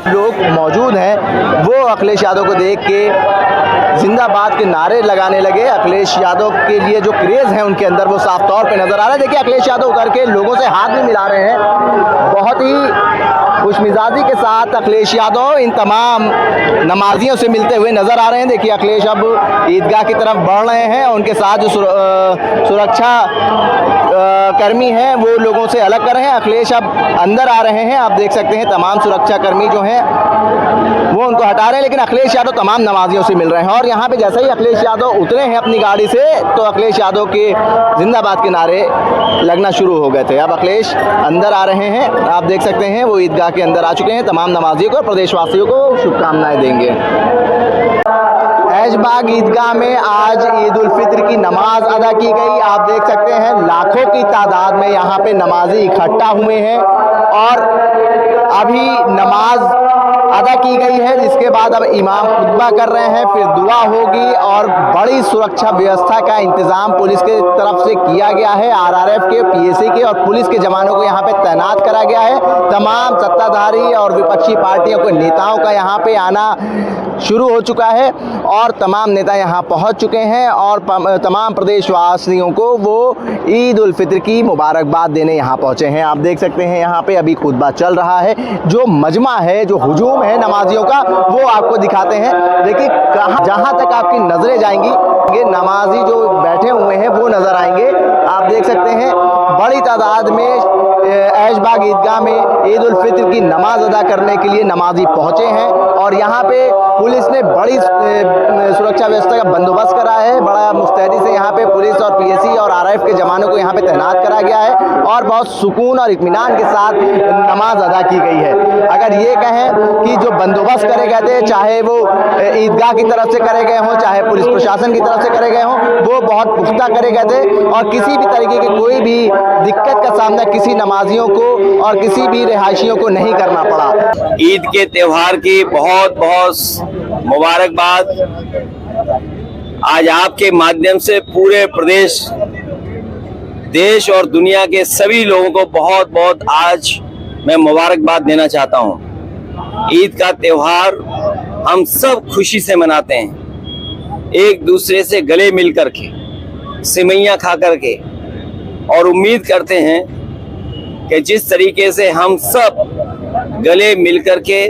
लोग मौजूद हैं वो अखिलेश यादव को देख के जिंदाबाद के नारे लगाने लगे। अखिलेश यादव के लिए जो क्रेज़ है उनके अंदर वो साफ तौर पे नज़र आ रहा है। देखिए अखिलेश यादव उतर के लोगों से हाथ भी मिला रहे हैं, बहुत ही खुशमिजाजी के साथ अखिलेश यादव इन तमाम नमाजियों से मिलते हुए नज़र आ रहे हैं। देखिए अखिलेश अब ईदगाह की तरफ बढ़ रहे हैं, उनके साथ जो सुरक्षा कर्मी हैं वो लोगों से अलग कर रहे हैं। अखिलेश अब अंदर आ रहे हैं, आप देख सकते हैं तमाम सुरक्षा कर्मी जो हैं वो उनको हटा रहे हैं, लेकिन अखिलेश यादव तमाम नमाजियों से मिल रहे हैं। और यहाँ पे जैसे ही अखिलेश यादव उतरे हैं अपनी गाड़ी से तो अखिलेश यादव के जिंदाबाद के नारे लगना शुरू हो गए थे। अब अखिलेश अंदर आ रहे हैं, आप देख सकते हैं वो ईदगाह के अंदर आ चुके हैं। तमाम नमाजियों को, प्रदेशवासियों को शुभकामनाएं देंगे। ऐशबाग ईदगाह में आज ईद उल फित्र की नमाज अदा की गई। आप देख सकते हैं लाखों की तादाद में यहाँ पे नमाजी इकट्ठा हुए हैं और अभी नमाज अदा की गई है, जिसके बाद अब इमाम खुतबा कर रहे हैं, फिर दुआ होगी और बड़ी सुरक्षा व्यवस्था का इंतजाम पुलिस के तरफ से किया गया है। आरआरएफ के, पीएसी के और पुलिस के जवानों को यहाँ पे तैनात करा गया है। तमाम सत्ताधारी और विपक्षी पार्टियों के नेताओं का यहाँ पे आना शुरू हो चुका है और तमाम नेता यहाँ पहुँच चुके हैं और तमाम प्रदेशवासियों को वो ईद उल फित्र की मुबारकबाद देने यहाँ पहुँचे हैं। आप देख सकते हैं यहाँ पे अभी खुतबा चल रहा है। जो मजमा है, जो हुजूम है नमाजियों का, वो आपको दिखाते हैं। देखिए जहाँ तक आपकी नजरें जाएंगी ये नमाजी जो बैठे हुए हैं वो नजर आएंगे। आप देख सकते हैं बड़ी तादाद में ऐशबाग ईदगाह में ईद उल फित्र की नमाज अदा करने के लिए नमाजी पहुंचे हैं और यहाँ पे पुलिस ने बड़ी सुरक्षा व्यवस्था का बंदोबस्त करा है। बड़ा मुस्तैदी से यहाँ पे पुलिस और पीएसी और आरआरएफ के जवानों को यहाँ पे तैनात करा गया है और बहुत सुकून और इत्मीनान के साथ नमाज अदा की गई है। अगर ये कहें कि जो बंदोबस्त करे गए थे, चाहे वो ईदगाह की तरफ से करे गए हों, चाहे पुलिस प्रशासन की तरफ से करे गए हों, वो बहुत पुख्ता करे गए थे और किसी भी तरीके की कोई भी दिक्कत का सामना किसी नमाजियों को और किसी भी रिहायशियों को नहीं करना पड़ा। ईद के त्योहार की बहुत बहुत मुबारकबाद। आज आपके माध्यम से पूरे प्रदेश, देश और दुनिया के सभी लोगों को बहुत बहुत आज मैं मुबारकबाद देना चाहता हूं। ईद का त्योहार हम सब खुशी से मनाते हैं, एक दूसरे से गले मिल कर के, सिवैयां खा कर के, और उम्मीद करते हैं कि जिस तरीके से हम सब गले मिल कर के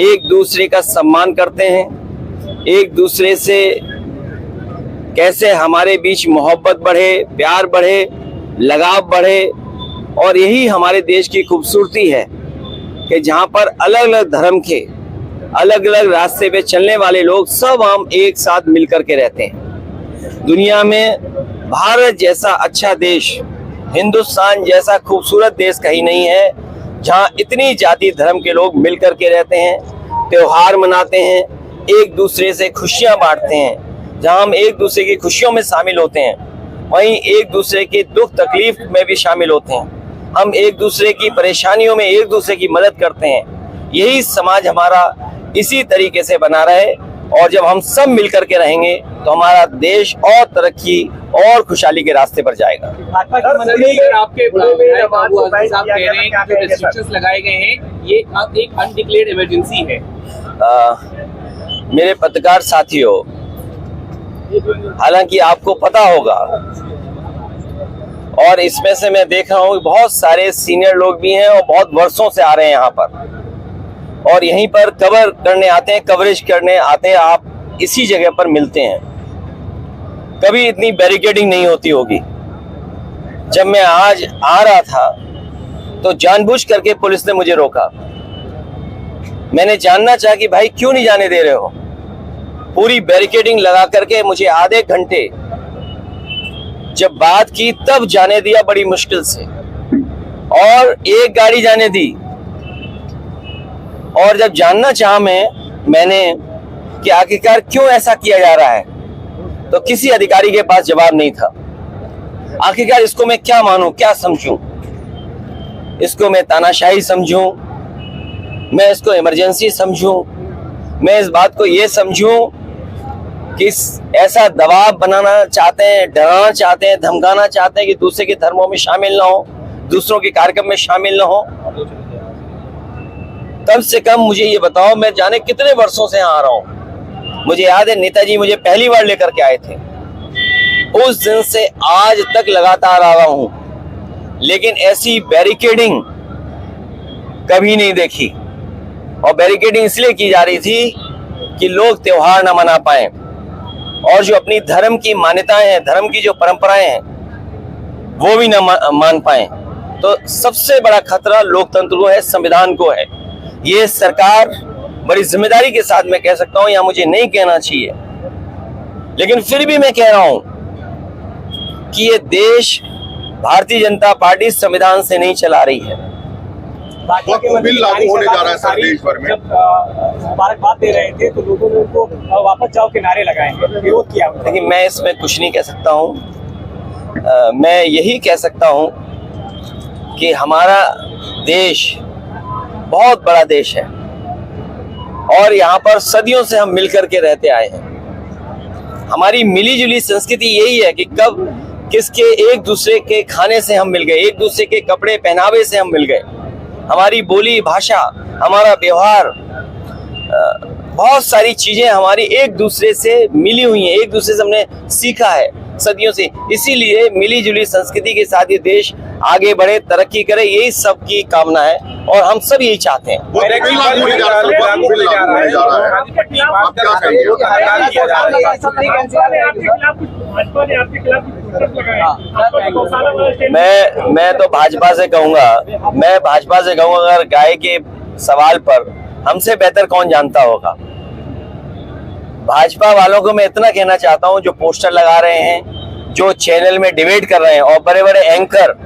एक दूसरे का सम्मान करते हैं, एक दूसरे से कैसे हमारे बीच मोहब्बत बढ़े, प्यार बढ़े, लगाव बढ़े, और यही हमारे देश की खूबसूरती है कि जहाँ पर अलग अलग धर्म के, अलग अलग रास्ते पे चलने वाले लोग सब हम एक साथ मिलकर के रहते हैं। दुनिया में भारत जैसा अच्छा देश, हिंदुस्तान जैसा खूबसूरत देश कहीं नहीं है जहाँ इतनी जाति धर्म के लोग मिलकर के रहते हैं, त्योहार मनाते हैं, एक दूसरे से खुशियाँ बांटते हैं। जहाँ हम एक दूसरे की खुशियों में शामिल होते हैं, वहीं एक दूसरे की दुख तकलीफ में भी शामिल होते हैं। हम एक दूसरे की परेशानियों में एक दूसरे की मदद करते हैं। यही समाज हमारा इसी तरीके से बना रहे और जब हम सब मिलकर के रहेंगे तो हमारा देश और तरक्की और खुशहाली के रास्ते पर जाएगा। आपके साहब कह रहे हैं कि जो रेस्ट्रिक्शंस लगाए गए हैं ये एक अनडिक्लेयर्ड इमरजेंसी है। मेरे पत्रकार साथियों, हालांकि आपको पता होगा और इसमें से मैं देख रहा हूँ बहुत सारे सीनियर लोग भी हैं और बहुत वर्षों से आ रहे हैं यहाँ पर और यहीं पर कवर करने आते हैं, कवरेज करने आते हैं। आप इसी जगह पर मिलते हैं। कभी इतनी बैरिकेडिंग नहीं होती होगी। जब मैं आज आ रहा था तो जानबूझ करके पुलिस ने मुझे रोका। मैंने जानना चाहा कि भाई क्यों नहीं जाने दे रहे हो। पूरी बैरिकेडिंग लगा करके मुझे आधे घंटे जब बात की तब जाने दिया बड़ी मुश्किल से, और एक गाड़ी जाने दी। और जब जानना चाहा मैंने कि आखिरकार क्यों ऐसा किया जा रहा है, तो किसी अधिकारी के पास जवाब नहीं था। आखिरकार इसको मैं क्या मानूं, क्या समझूं? इसको मैं तानाशाही समझूं, मैं इसको इमरजेंसी समझूं, मैं इस बात को ये समझूं कि ऐसा दबाव बनाना चाहते हैं, डराना चाहते हैं, धमकाना चाहते हैं कि दूसरे के धर्मों में शामिल ना हो, दूसरों के कार्यक्रम में शामिल न हो। कम से कम मुझे ये बताओ, मैं जाने कितने वर्षों से यहाँ आ रहा हूँ। मुझे याद है नेताजी मुझे पहली बार लेकर के आए थे, उस दिन से आज तक लगातार आ रहा हूँ, लेकिन ऐसी बैरिकेडिंग कभी नहीं देखी। और बैरिकेडिंग इसलिए की जा रही थी कि लोग त्योहार न मना पाए और जो अपनी धर्म की मान्यताएं हैं, धर्म की जो परंपराएं हैं, वो भी न मान पाए। तो सबसे बड़ा खतरा लोकतंत्र को है, संविधान को है। ये सरकार बड़ी जिम्मेदारी के साथ मैं कह सकता हूं, या मुझे नहीं कहना चाहिए, लेकिन फिर भी मैं कह रहा हूं कि ये देश भारतीय जनता पार्टी संविधान से नहीं चला रही है। बिल लागू होने जा रहा है सर देश भर में। जब मुबारकबाद दे रहे थे तो लोगों ने उनको वापस जाओ के नारे लगाए, विरोध किया। देखिए, मैं इसमें कुछ नहीं कह सकता हूं। मैं यही कह सकता हूं कि हमारा देश बहुत बड़ा देश है और यहाँ पर सदियों से हम मिलकर के रहते आए हैं। हमारी मिली जुली संस्कृति यही है कि कब किसके एक दूसरे के खाने से हम मिल गए, एक दूसरे के कपड़े पहनावे से हम मिल गए। हमारी बोली भाषा, हमारा व्यवहार, बहुत सारी चीजें हमारी एक दूसरे से मिली हुई हैं, एक दूसरे से हमने सीखा है सदियों से। इसीलिए मिली जुली संस्कृति के साथ ये देश आगे बढ़े, तरक्की करे, यही सबकी कामना है और हम सब यही चाहते हैं। मैं तो भाजपा से कहूंगा, अगर गाय के सवाल पर हमसे बेहतर कौन जानता होगा। भाजपा वालों को मैं इतना कहना चाहता हूं, जो पोस्टर लगा रहे हैं, जो चैनल में डिबेट कर रहे हैं और बड़े बड़े एंकर,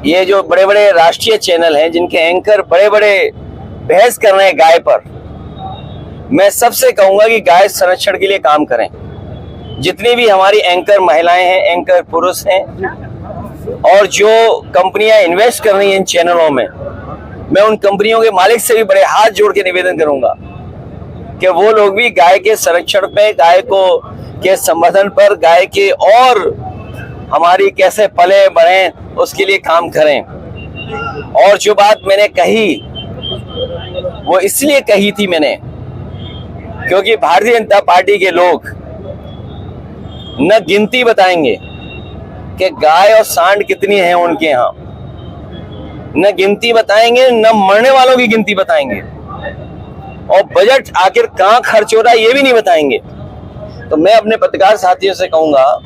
ये जो बड़े बड़े राष्ट्रीय चैनल हैं जिनके एंकर बड़े बड़े बहस कर रहे हैं गाय पर, मैं सबसे कहूंगा कि गाय संरक्षण के लिए काम करें। जितनी भी हमारी एंकर महिलाएं हैं, एंकर पुरुष हैं, और जो कंपनियां इन्वेस्ट कर रही हैं इन चैनलों में, मैं उन कंपनियों के मालिक से भी बड़े हाथ जोड़ के निवेदन करूंगा कि वो लोग भी गाय के संरक्षण पे, गाय को के संवर्धन पर, गाय के और हमारी कैसे पले बढ़े उसके लिए काम करें। और जो बात मैंने कही वो इसलिए कही थी मैंने, क्योंकि भारतीय जनता पार्टी के लोग न गिनती बताएंगे कि गाय और सांड कितनी है उनके यहाँ, न गिनती बताएंगे, न मरने वालों की गिनती बताएंगे, और बजट आखिर कहाँ खर्च हो रहा है ये भी नहीं बताएंगे। तो मैं अपने पत्रकार साथियों से कहूंगा,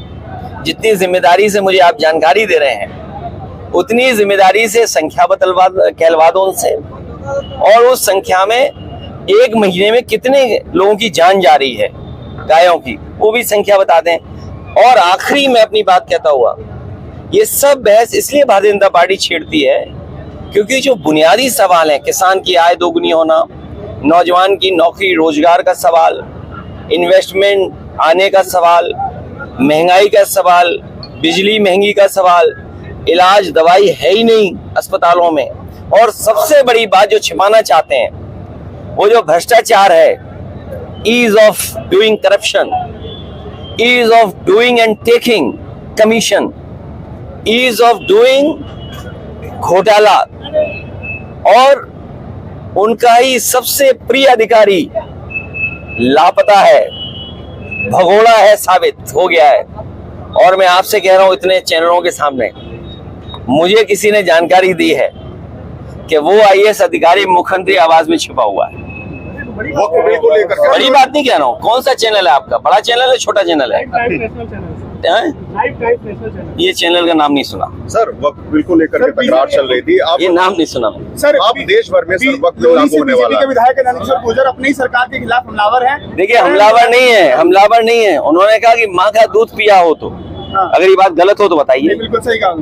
जितनी जिम्मेदारी से मुझे आप जानकारी दे रहे हैं, उतनी जिम्मेदारी से संख्या कहलवा दो उनसे, और उस संख्या में एक महीने में कितने लोगों की जान जा रही है गायों की, वो भी संख्या बता दें। और आखिरी में अपनी बात कहता हुआ, ये सब बहस इसलिए भारतीय जनता पार्टी छेड़ती है क्योंकि जो बुनियादी सवाल है, किसान की आय दोगुनी होना, नौजवान की नौकरी रोजगार का सवाल, इन्वेस्टमेंट आने का सवाल, महंगाई का सवाल, बिजली महंगी का सवाल, इलाज दवाई है ही नहीं अस्पतालों में, और सबसे बड़ी बात जो छिपाना चाहते हैं वो जो भ्रष्टाचार है, ease of doing corruption, ease of doing and taking commission, ease of doing घोटाला, और उनका ही सबसे प्रिय अधिकारी लापता है, भगोड़ा है, साबित हो गया है। और मैं आपसे कह रहा हूं इतने चैनलों के सामने, मुझे किसी ने जानकारी दी है कि वो आईएएस अधिकारी मुख्यमंत्री आवास में छिपा हुआ है। बड़ी बात नहीं कह रहा हूँ। कौन सा चैनल है आपका, बड़ा चैनल है छोटा चैनल है? ये चैनल का नाम नहीं सुना सर। वक्त बिल्कुल लेकर के तकरार चल रही थी, आप ये नाम नहीं सुना सर। आप देश भर में सर वक्त लागू होने वाला है। विधायक नंदकिशोर गुर्जर अपनी सरकार के खिलाफ हमलावर हैं। देखिए, हमलावर नहीं है। उन्होंने कहा कि माँ का दूध पिया हो तो, अगर ये बात गलत हो तो बताइए। बिल्कुल सही कहा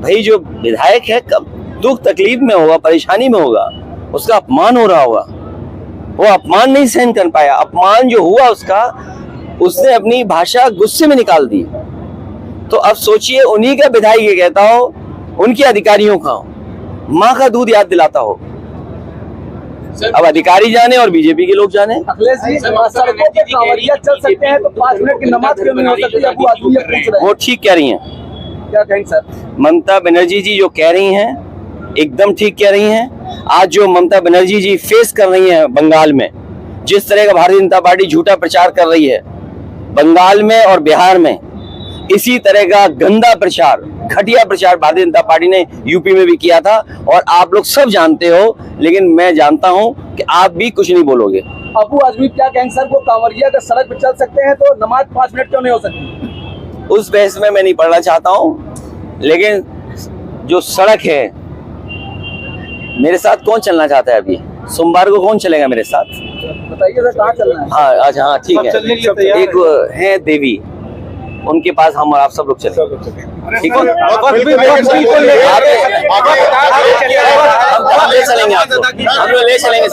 भाई, जो विधायक है कब दुख तकलीफ में होगा, परेशानी में होगा, उसका अपमान हो रहा होगा, वो अपमान नहीं सहन कर पाया। अपमान जो हुआ उसने अपनी भाषा गुस्से में निकाल दी। तो अब सोचिए, उन्हीं का विधायक ये कहता हो, उनके अधिकारियों का माँ का दूध याद दिलाता हो। अब अधिकारी जाने और बीजेपी के लोग जाने। अखिलेश जी, सड़कों पे कांवड़िया चल सकते हैं तो 5 मिनट की नमाज क्यों नहीं हो सकती? वो ठीक कह रही हैं, क्या कहेंगे सर? ममता बनर्जी जी जो कह रही हैं एकदम ठीक कह रही हैं। आज जो ममता बनर्जी जी फेस कर रही हैं बंगाल में, जिस तरह का भारतीय जनता पार्टी झूठा प्रचार कर रही है बंगाल में और बिहार में, इसी तरह का गंदा प्रचार, घटिया प्रचार भारतीय जनता पार्टी ने यूपी में भी किया था और आप लोग सब जानते हो, लेकिन मैं जानता हूं कि आप भी कुछ नहीं बोलोगे। अबू आजमी क्या कहेंगे सर? वो कांवरिया अगर सड़क पर चल सकते हैं तो नमाज 5 मिनट क्यों नहीं हो सकती? उस बहस में मैं नहीं पढ़ना चाहता हूं, लेकिन जो सड़क है, मेरे साथ कौन चलना चाहता है? अभी सोमवार को कौन चलेगा मेरे साथ? बताइए सर, कहाँ चलना है? हाँ अच्छा, हाँ ठीक है। एक है देवी, उनके पास हम और आप सब लोग चले, ठीक है? हम ले चलेंगे आपको, हम लोग ले चलेंगे।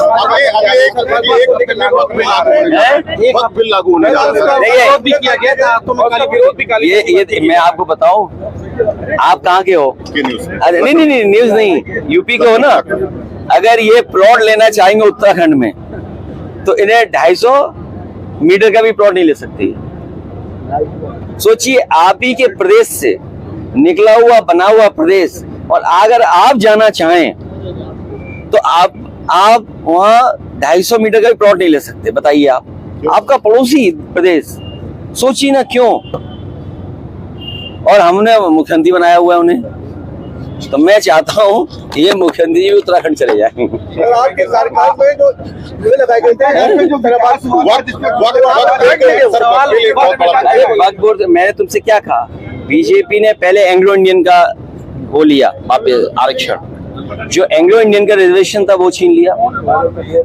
वक्त बिल लागू होने जा रहा है। ये मैं आपको बताऊं, आप कहाँ के हो? अरे नहीं, न्यूज नहीं, यूपी के हो ना। अगर ये प्लॉट लेना चाहेंगे उत्तराखंड में तो इन्हें 250 मीटर का भी प्लॉट नहीं ले सकती। सोचिए, आप ही के प्रदेश से निकला हुआ बना हुआ प्रदेश, और अगर आप जाना चाहें तो आप वहां 250 मीटर का भी प्लॉट नहीं ले सकते। बताइए, आप आपका पड़ोसी प्रदेश, सोचिए ना क्यों। और हमने मुख्यमंत्री बनाया हुआ है उन्हें, तो मैं चाहता हूँ ये मुख्यमंत्री भी उत्तराखंड चले जाएं। आपके सरकार में जो लगाए गए थे, मैंने तुमसे क्या कहा? बीजेपी ने पहले एंग्लो इंडियन का वो लिया वापस आरक्षण, जो एंग्लो इंडियन का रिजर्वेशन था वो छीन लिया।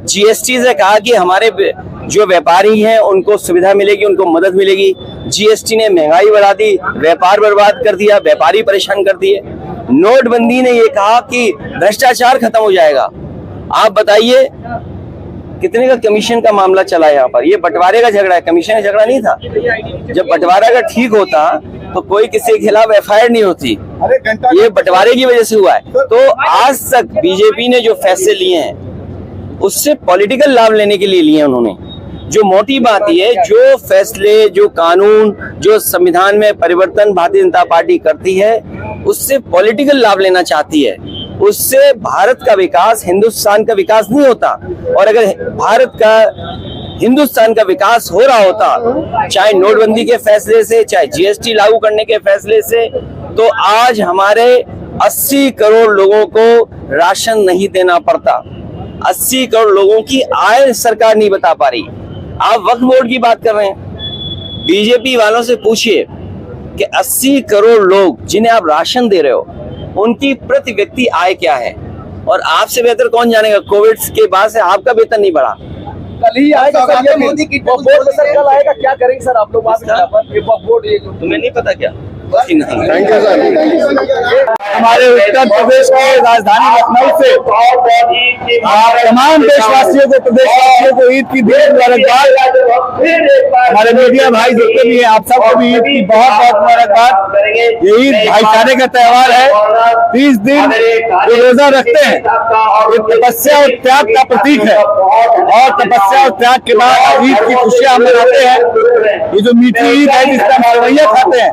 जीएसटी से कहा कि हमारे जो व्यापारी हैं उनको सुविधा मिलेगी, उनको मदद मिलेगी। जीएसटी ने महंगाई बढ़ा दी, व्यापार बर्बाद कर दिया, व्यापारी परेशान कर दिए। नोटबंदी ने ये कहा कि भ्रष्टाचार खत्म हो जाएगा। आप बताइए कितने का कमीशन का मामला चला यहाँ पर? ये बंटवारे का झगड़ा है, कमीशन का झगड़ा नहीं था। जब बंटवारा का ठीक होता तो कोई किसी के खिलाफ एफआईआर नहीं होती, ये बंटवारे की वजह से हुआ है। तो आज तक बीजेपी ने जो फैसले लिए हैं उससे पॉलिटिकल लाभ लेने के लिए लिए उन्होंने। जो मोटी बात ये, जो फैसले, जो कानून, जो संविधान में परिवर्तन भारतीय जनता पार्टी करती है उससे पॉलिटिकल लाभ लेना चाहती है। उससे भारत का विकास, हिंदुस्तान का विकास नहीं होता। और अगर भारत का, हिंदुस्तान का विकास हो रहा होता, चाहे नोटबंदी के फैसले से, चाहे जीएसटी लागू करने के फैसले से, तो आज हमारे 80 करोड़ लोगों को राशन नहीं देना पड़ता। 80 करोड़ लोगों की आय सरकार नहीं बता पा रही। आप वक्फ बोर्ड की बात कर रहे हैं, बीजेपी वालों से पूछिए कि 80 करोड़ लोग जिन्हें आप राशन दे रहे हो, उनकी प्रति व्यक्ति आय क्या है? और आपसे बेहतर कौन जानेगा, कोविड के बाद से आपका वेतन नहीं बढ़ा। कल ही आएगा सर, ये मोदी की बोर्ड सर, कल आएगा। क्या करेंगे सर आप लोग वहाँ पर? ये बोर्ड, ये जो तुम्हें नहीं पता क्या? Thank you sir. हमारे उत्तर प्रदेश की राजधानी लखनऊ से तमाम देशवासियों को, प्रदेशवासियों को ईद की ढेर मुबारकबाद। हमारे मीडिया भाई जितने भी हैं, आप सबको भी ईद की बहुत बहुत मुबारकबाद। ये ईद भाईचारे का त्योहार है। 30 दिन जो रोजा रखते हैं ये तपस्या और त्याग का प्रतीक है, और तपस्या और त्याग के बाद ईद की खुशियां हम मनाते हैं। ये जो मीठी ईद है जिसमें हम सेवैयां खाते हैं,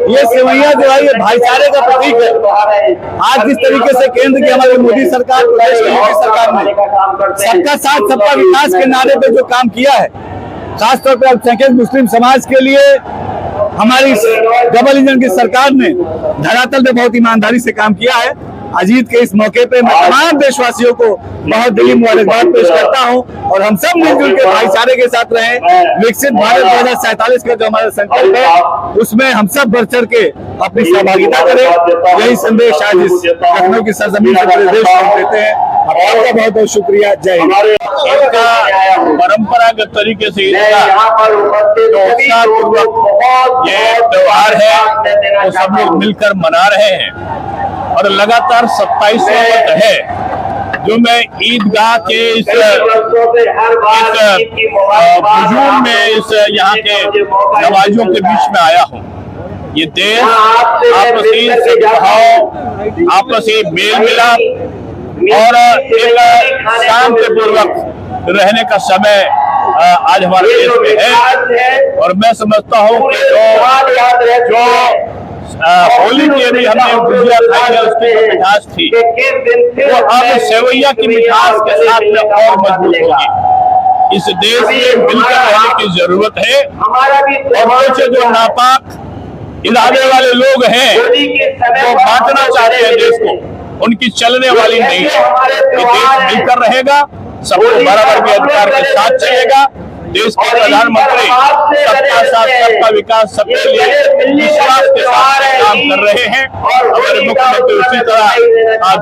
ये सेवैयां जो है ये भाईचारे का प्रतीक है। आज जिस तरीके से केंद्र की हमारी मोदी सरकार, प्रदेश की मोदी सरकार ने सबका साथ सबका विकास के नारे पे जो काम किया है, खासतौर पर अल्पसंख्यक मुस्लिम समाज के लिए हमारी डबल इंजन की सरकार ने धरातल पे बहुत ईमानदारी से काम किया है। अजीत के इस मौके पे मैं तमाम देशवासियों को बहुत दिली मुबारकबाद पेश करता हूं, और हम सब मिलजुल के भाईचारे के साथ रहें। विकसित भारत 2047 का जो हमारा संकल्प है उसमें हम सब बढ़ चढ़ के अपनी सहभागिता करें। यही संदेश आज इस लखनऊ की सरजमीन से पूरे देश को हम देते हैं। आपका बहुत बहुत शुक्रिया। जय हिंद। परंपरागत तरीके से ये त्योहार है वो सब लोग मिलकर मना रहे हैं, और लगातार 27वां है जो मैं ईदगाह के इस हुजूम में इस यहाँ के नमाजियों के बीच में आया हूँ। ये देश आपसी सद्भाव, आपसी मेल मिलाप और एक शांतिपूर्वक रहने का समय आज हमारे देश में है। और मैं समझता हूँ कि जो होली की यदि हमने गुजिया खाई है उसकी जो मिठास थी वो अब सेवैया की मिठास के साथ में और मजबूत होगी। इस देश में मिलकर रहने की जरूरत है और कुछ जो नापाक इरादे वाले लोग हैं जो बांटना चाहते हैं देश को, उनकी चलने वाली नहीं है। ये देश मिलकर रहेगा, सबको बराबर के अधिकार के साथ चलेगा। देश के प्रधानमंत्री सबका साथ सबका विकास सबके लिए विश्वास के साथ काम कर रहे हैं। हमारे मुख्यमंत्री उसी तरह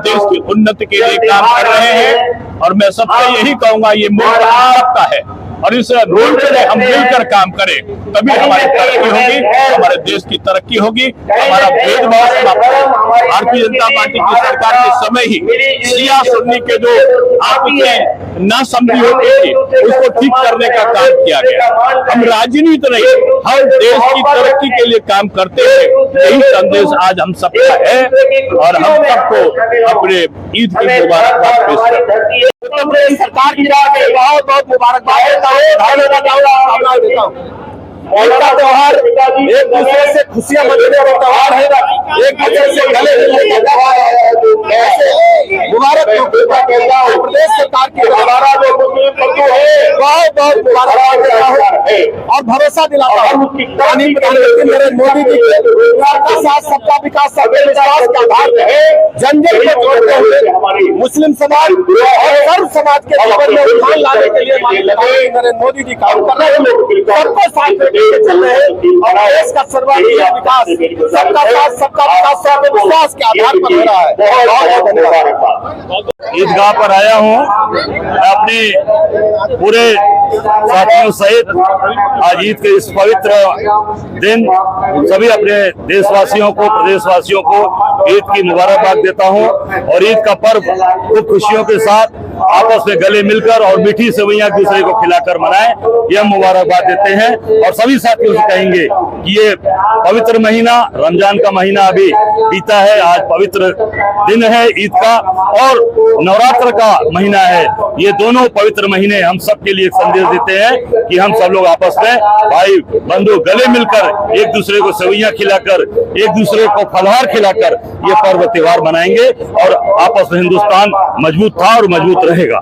देश की उन्नति के लिए काम कर रहे हैं और मैं सबसे यही कहूंगा ये मुल्क सबका है और इस मुल्क में हम मिलकर काम करें तभी हमारी तरक्की होगी, हमारे देश की तरक्की होगी, हमारा भेदभाव समाप्त होगा। भारतीय जनता पार्टी की सरकार के समय ही शिया सुन्नी के जो आपसी नासमझी होती थी उसको ठीक करने का काम किया गया। हम राजनीति नहीं, हम देश की तरक्की के लिए काम करते हैं। यही संदेश आज हम सबका है और हम सबको अपने ईद की मुबारकबाद पेश करते हैं। सरकार की तरफ से बहुत बहुत मुबारकबाद देता हूँ। ईद का त्योहार एक दूसरे से खुशियां मनाने का त्योहार है, एक दूसरे से गले मिलने का त्योहार है। ऐसे मुबारक प्रदेश सरकार की हमारा जो मुस्लिम बंधु है बहुत बहुत मुबारकबाद देता हूँ और भरोसा दिलाता हूँ प्रधानमंत्री नरेंद्र मोदी जी के सबका साथ सबका विकास सबके विश्वास के आधार पर है। जन जन को जोड़ते हुए मुस्लिम समाज और सर्व समाज के जीवन में उत्थान लाने के लिए माननीय नरेंद्र मोदी जी काम कर रहे हैं। सबको साथ चल रहे हैं और देश का सर्वांगीण विकास सबका साथ सबका विकास सबके विश्वास के आधार पर हो रहा है। बहुत बहुत धन्यवाद। ईदगाह पर आया हूँ मैं अपने पूरे साथियों सहित आज ईद के इस पवित्र दिन सभी अपने देशवासियों को प्रदेशवासियों को ईद की मुबारकबाद देता हूँ और ईद का पर्व खूब खुशियों के साथ आपस में गले मिलकर और मीठी सेवैयां एक दूसरे को खिलाकर मनाएं, यह मुबारकबाद देते हैं। और सभी साथियों से कहेंगे कि ये पवित्र महीना रमजान का महीना अभी बीता है, आज पवित्र दिन है ईद का और नवरात्र का महीना है। ये दोनों पवित्र महीने हम सब के लिए एक संदेश देते हैं कि हम सब लोग आपस में भाई बंधु गले मिलकर एक दूसरे को सेवैयां खिलाकर एक दूसरे को फलहार खिलाकर ये पर्व त्योहार मनाएंगे और आपस में हिंदुस्तान मजबूत था और मजबूत रहेगा।